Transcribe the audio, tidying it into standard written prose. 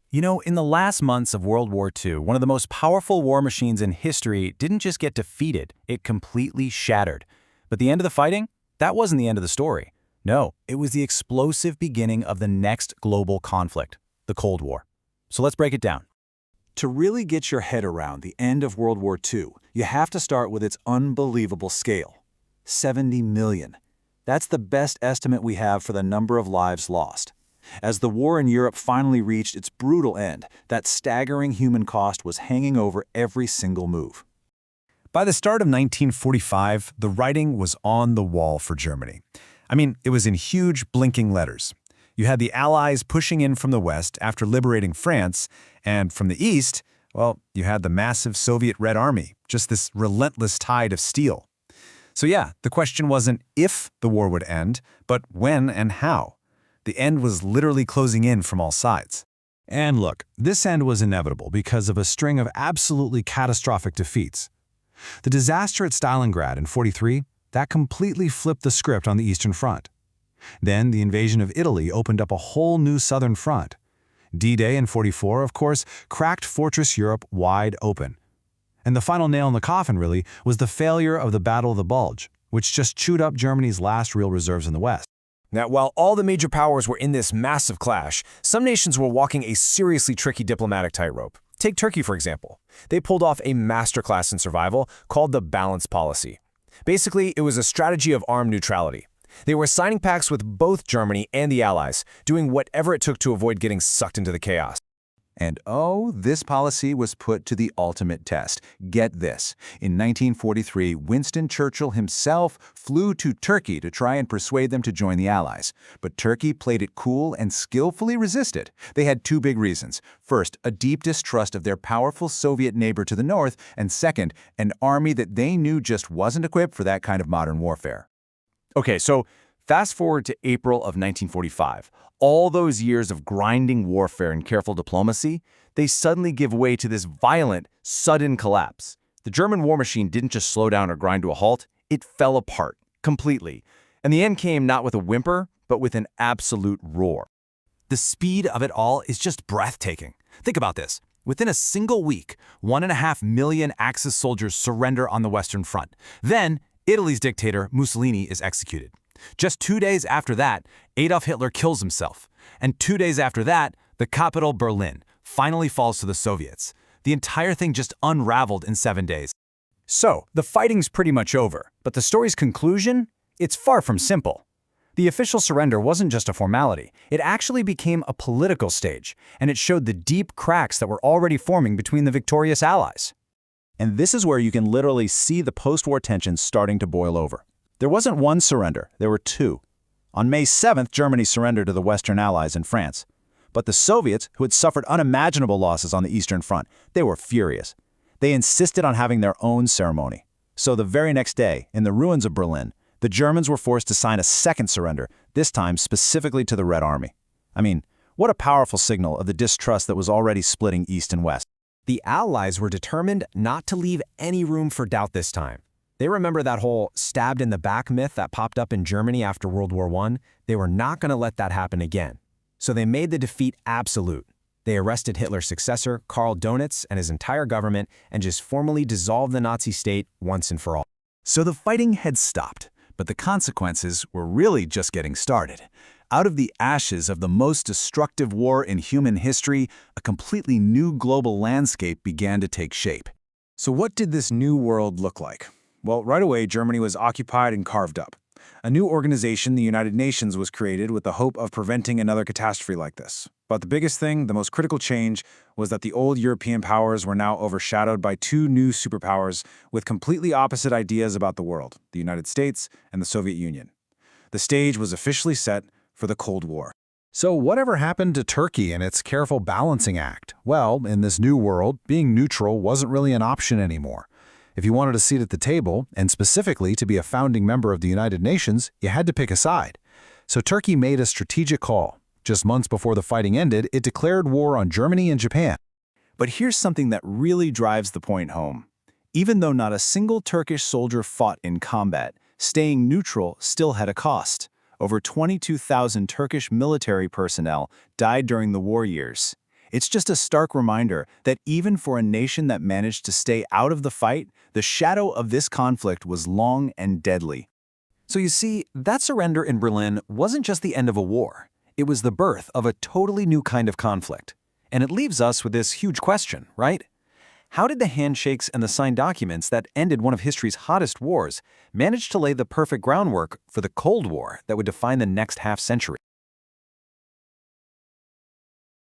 You know, in the last months of World War II, one of the most powerful war machines in history didn't just get defeated, it completely shattered. But the end of the fighting? That wasn't the end of the story. No, it was the explosive beginning of the next global conflict, the Cold War. So let's break it down. To really get your head around the end of World War II, you have to start with its unbelievable scale. 70 million. That's the best estimate we have for the number of lives lost. As the war in Europe finally reached its brutal end, that staggering human cost was hanging over every single move. By the start of 1945, the writing was on the wall for Germany. I mean, it was in huge, blinking letters. You had the Allies pushing in from the West after liberating France, and from the East, well, you had the massive Soviet Red Army, just this relentless tide of steel. So yeah, the question wasn't if the war would end, but when and how. The end was literally closing in from all sides. And look, this end was inevitable because of a string of absolutely catastrophic defeats. The disaster at Stalingrad in '43, that completely flipped the script on the Eastern Front. Then the invasion of Italy opened up a whole new Southern Front. D-Day in '44, of course, cracked Fortress Europe wide open. And the final nail in the coffin, really, was the failure of the Battle of the Bulge, which just chewed up Germany's last real reserves in the West. Now, while all the major powers were in this massive clash, some nations were walking a seriously tricky diplomatic tightrope. Take Turkey, for example. They pulled off a masterclass in survival called the balance policy. Basically, it was a strategy of armed neutrality. They were signing pacts with both Germany and the Allies, doing whatever it took to avoid getting sucked into the chaos. And oh, this policy was put to the ultimate test. Get this. In 1943, Winston Churchill himself flew to Turkey to try and persuade them to join the Allies. But Turkey played it cool and skillfully resisted. They had two big reasons. First, a deep distrust of their powerful Soviet neighbor to the north, and second, an army that they knew just wasn't equipped for that kind of modern warfare. Okay, so fast forward to April of 1945. All those years of grinding warfare and careful diplomacy, they suddenly give way to this violent, sudden collapse. The German war machine didn't just slow down or grind to a halt, it fell apart, completely. And the end came not with a whimper, but with an absolute roar. The speed of it all is just breathtaking. Think about this. Within a single week, 1.5 million Axis soldiers surrender on the Western Front. Then, Italy's dictator, Mussolini, is executed. Just 2 days after that, Adolf Hitler kills himself. And 2 days after that, the capital, Berlin, finally falls to the Soviets. The entire thing just unraveled in 7 days. So, the fighting's pretty much over, but the story's conclusion? It's far from simple. The official surrender wasn't just a formality. It actually became a political stage, and it showed the deep cracks that were already forming between the victorious Allies. And this is where you can literally see the post-war tensions starting to boil over. There wasn't one surrender, there were two. On May 7th, Germany surrendered to the Western Allies in France. But the Soviets, who had suffered unimaginable losses on the Eastern Front, they were furious. They insisted on having their own ceremony. So the very next day, in the ruins of Berlin, the Germans were forced to sign a second surrender, this time specifically to the Red Army. I mean, what a powerful signal of the distrust that was already splitting East and West. The Allies were determined not to leave any room for doubt this time. They remember that whole stabbed in the back myth that popped up in Germany after World War I. They were not going to let that happen again. So they made the defeat absolute. They arrested Hitler's successor, Karl Donitz, and his entire government and just formally dissolved the Nazi state once and for all. So the fighting had stopped, but the consequences were really just getting started. Out of the ashes of the most destructive war in human history, a completely new global landscape began to take shape. So what did this new world look like? Well, right away, Germany was occupied and carved up. A new organization, the United Nations, was created with the hope of preventing another catastrophe like this. But the biggest thing, the most critical change, was that the old European powers were now overshadowed by two new superpowers with completely opposite ideas about the world, the United States and the Soviet Union. The stage was officially set for the Cold War. So whatever happened to Turkey and its careful balancing act? Well, in this new world, being neutral wasn't really an option anymore. If you wanted a seat at the table, and specifically to be a founding member of the United Nations, you had to pick a side. So Turkey made a strategic call. Just months before the fighting ended, it declared war on Germany and Japan. But here's something that really drives the point home. Even though not a single Turkish soldier fought in combat, staying neutral still had a cost. Over 22,000 Turkish military personnel died during the war years. It's just a stark reminder that even for a nation that managed to stay out of the fight, the shadow of this conflict was long and deadly. So you see, that surrender in Berlin wasn't just the end of a war. It was the birth of a totally new kind of conflict. And it leaves us with this huge question, right? How did the handshakes and the signed documents that ended one of history's hottest wars manage to lay the perfect groundwork for the Cold War that would define the next half-century?